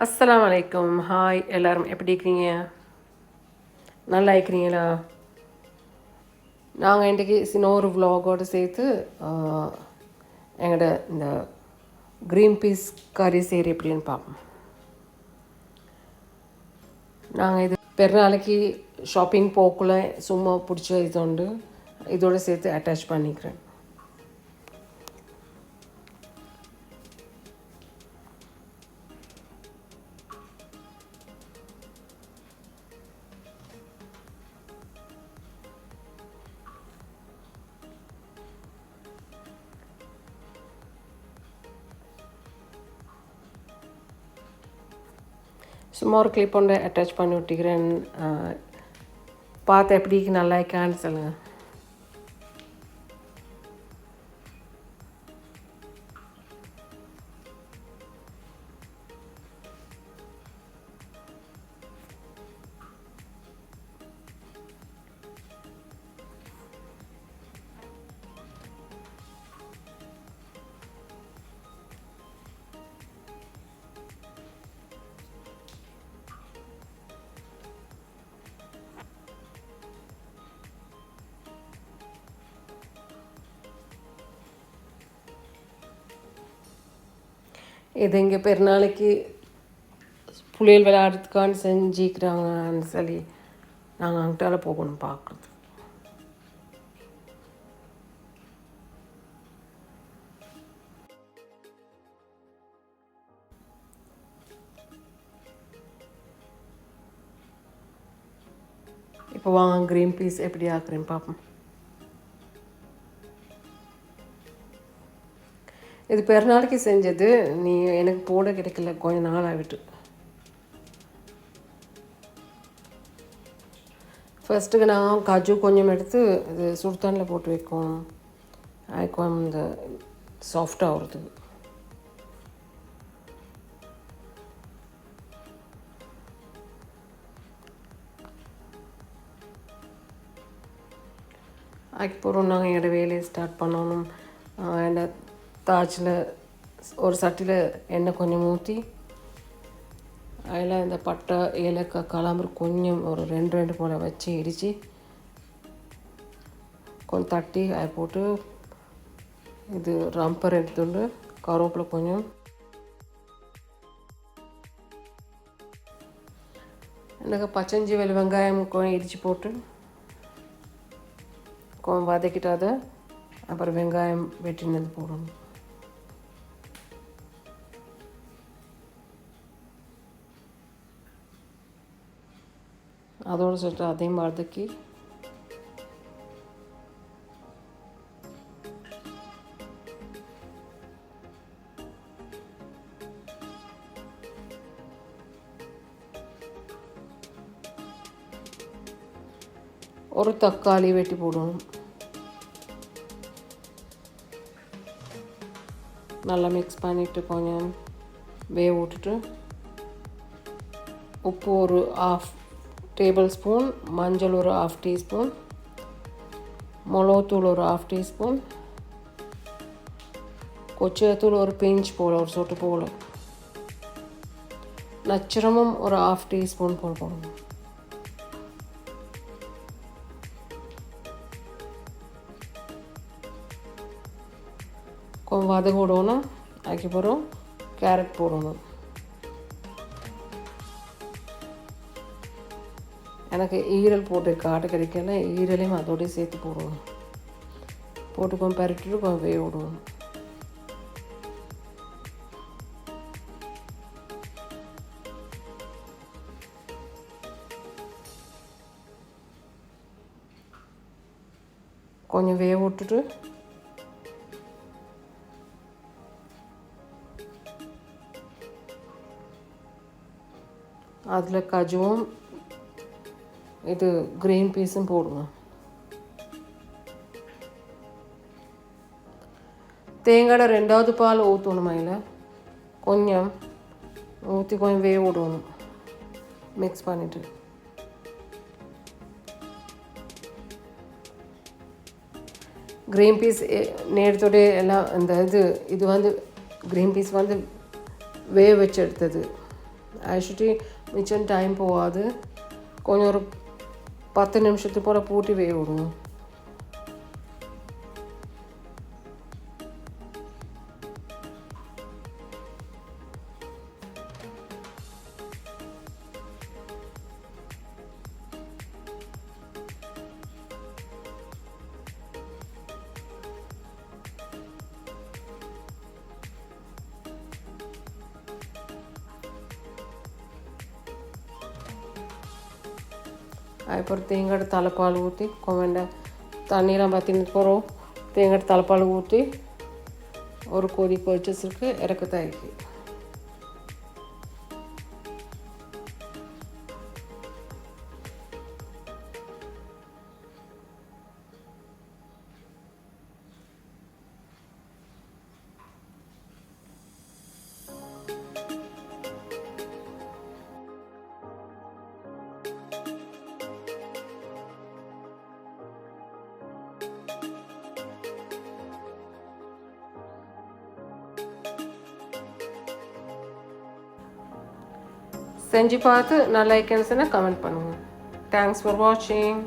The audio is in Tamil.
அஸ்ஸலாமு அலைக்கும். ஹாய், எல்லோரும் எப்படி இருக்கிறீங்க? நல்லா இருக்கிறீங்களா? நாங்கள் இன்றைக்கி இன்னொரு விலாகோடு சேர்த்து எங்களோட இந்த க்ரீன் பீஸ் கறி செய்கிற எப்படின்னு பார்ப்போம். நாங்கள் இது பெருநாளைக்கு ஷாப்பிங் போக்குள்ள சும்மா பிடிச்ச இது உண்டு, இதோடு சேர்த்து அட்டாச் பண்ணிக்கிறேன். சும்மா ஒரு கிளிப் ஒன்று அட்டாச் பண்ணி விட்டுக்கிறேன். பார்த்து எப்படி நல்லா இருக்கான்னு சொல்லுங்கள். இது இங்கே பெருநாளைக்கு புளியல் விளையாடுறதுக்கான்னு செஞ்சுக்கிறாங்கன்னு சொல்லி நாங்கள் அங்கிட்டால போகணும் பார்க்குறது. இப்போ வாங்க க்ரீன் பீஸ் எப்படி ஆக்குறேன்னு பார்ப்போம். இது பெருநாளைக்கு செஞ்சது, நீ எனக்கு போட கிடைக்கல, கொஞ்சம் நாள் ஆகிட்டு. ஃபஸ்ட்டுக்கு நான் காஜு கொஞ்சம் எடுத்து இது சுடுதண்ணில் போட்டு வைக்கணும், அதுக்கும் இந்த சாஃப்டாக ஆகுறதுக்கு. அதுக்கப்புறம் நாங்கள் என்னோடய வேலையை ஸ்டார்ட் பண்ணணும். என்ன தாச்சில் ஒரு சட்டியில் எண்ணெய் கொஞ்சம் ஊற்றி அதில் இந்த பட்டை ஏலக்காய் கலாம்பரு கொஞ்சம் ஒரு ரெண்டு போல் வச்சு இடித்து கொஞ்சம் தட்டி அதை போட்டு இது ரம்பர் எடுத்துட்டு கருவேப்பிலை கொஞ்சம் எனக்கு பச்சஞ்சி வெங்காயம் கொஞ்சம் இடித்து போட்டு கொஞ்சம் வதக்கிட்டு அதை அப்புறம் வெங்காயம் வெட்டினது போடணும். அதோடு சொல்லிட்டு அதையும் வதக்கி ஒரு தக்காளி வெட்டி போடணும். நல்லா மிக்ஸ் பண்ணிவிட்டு கொஞ்சம் வேக விட்டுட்டு உப்பு ஒரு 1/2 டேபிள் ஸ்பூன், மஞ்சள் ஒரு 1/2 டீஸ்பூன், மிளகுத்தூள் ஒரு 1/2 டீஸ்பூன், கொச்சத்தூள் ஒரு பிஞ்ச் போல் ஒரு சொட்டு போல், நச்சரமும் ஒரு 1/2 டீஸ்பூன் போல் போடணும். கொஞ்சம் வதக்க விடணும். அதுக்கப்புறம் கேரட் போடணும். எனக்கு ஈரல் போட்டு காட்டு கிடைக்கல, ஈரலையும் அதோடய சேர்த்து போடணும். போட்டு கொஞ்சம் பரட்டிட்டு கொஞ்சம் வேக விடுவோம். கொஞ்சம் வேக விட்டுட்டு அதில் கஜுவும் இது க்ரீன் பீஸும் போடுங்க. தேங்காய் 2வது பால் ஊற்றணும். அதில் கொஞ்சம் ஊற்றி கொஞ்சம் வேக விடணும். மிக்ஸ் பண்ணிவிட்டு க்ரீன் பீஸ் நேரத்தோட எல்லாம் இந்த இது வந்து க்ரீன் பீஸ் வந்து வேக வச்சு எடுத்தது. ஆக்சுவலி மிச்சம் டைம் போகாது. கொஞ்சம் ஒரு 10 நிமிஷத்துக்கு போல் பூட்டி வேக விடுவோம். அதுக்கப்புறம் தேங்காய் தலைப்பால் ஊற்றி கொஞ்சம் தண்ணியெலாம் பற்றினது போகிறோம். தேங்காய் தலைப்பால் ஊற்றி ஒரு கொதி கொதிச்சிருக்கு இறக்க தயாரிக்கு. செஞ்சு பார்த்து நல்லா இருக்குன்னு சொன்னால் கமெண்ட் பண்ணுங்கள். தேங்க்ஸ் ஃபார் வாட்சிங்.